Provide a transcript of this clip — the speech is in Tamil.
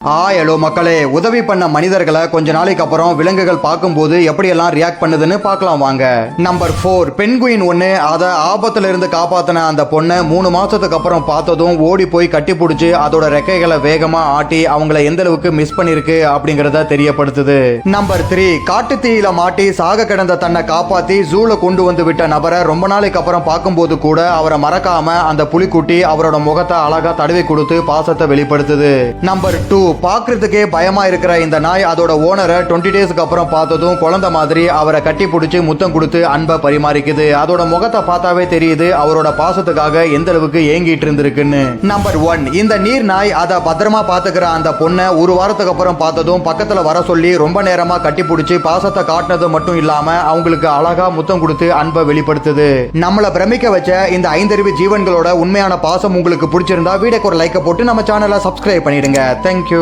ஹலோ மக்களே, உதவி பண்ண மனிதர்களை கொஞ்ச நாளைக்கு அப்புறம் விலங்குகள் பார்க்கும்போது எப்படியெல்லாம் ரியாக்ட் பண்ணுதுன்னு பார்க்கலாம் வாங்க. நம்பர் 4, பெண்குயின் ஒன்று அதை ஆபத்துல இருந்து காப்பாத்தின அந்த பொண்ணை 3 மாசத்துக்கு அப்புறம் பார்த்ததும் ஓடி போய் கட்டி பிடிச்சி அதோட ரெக்கைகளை வேகமா ஆட்டி அவங்கள எந்த அளவுக்கு மிஸ் பண்ணிருக்கு அப்படிங்கறத தெரியப்படுத்துது. நம்பர் 3, காட்டு தீயில மாட்டி சாக கிடந்த தன்னை காப்பாத்தி ஜூல கொண்டு வந்து விட்ட நபரை ரொம்ப நாளைக்கு அப்புறம் பார்க்கும்போது கூட அவரை மறக்காம அந்த புலிக்குட்டி அவரோட முகத்தை அழகா தடவி கொடுத்து பாசத்தை வெளிப்படுத்துது. நம்பர் 2, பாக்குறதுக்கே பயமா இருக்கிற இந்த நாய் அதோட ஓனரை 20 டேஸ்க்கு அப்புறம் பார்த்ததும் குழந்தை மாதிரி அவரை கட்டி பிடிச்சி முத்தம் கொடுத்து அன்பை பரிமாறிக்குது. அதோட முகத்தை பார்த்தாவே தெரியுது அவரோட பாசத்துக்காக எந்த அளவுக்கு ஏங்கிட்டு இருந்திருக்குன்னு. நம்பர் 1, இந்த நீர் நாய் அதை பத்திரமா பாத்துக்கிற அந்த பொண்ணை 1 வாரத்துக்கு அப்புறம் பார்த்ததும் பக்கத்துல வர சொல்லி ரொம்ப நேரமா கட்டி பிடிச்சி பாசத்தை காட்டினது மட்டும் இல்லாம அவங்களுக்கு அழகா முத்தம் கொடுத்து அன்பை வெளிப்படுத்துது. நம்மளை பிரமிக்க வச்ச இந்த 5 அறிவு ஜீவன்களோட உண்மையான பாசம் உங்களுக்கு பிடிச்சிருந்தா வீடியோக்கு ஒரு லைக்கை போட்டு நம்ம சேனலை சப்ஸ்கிரைப் பண்ணிடுங்க. தேங்க்யூ.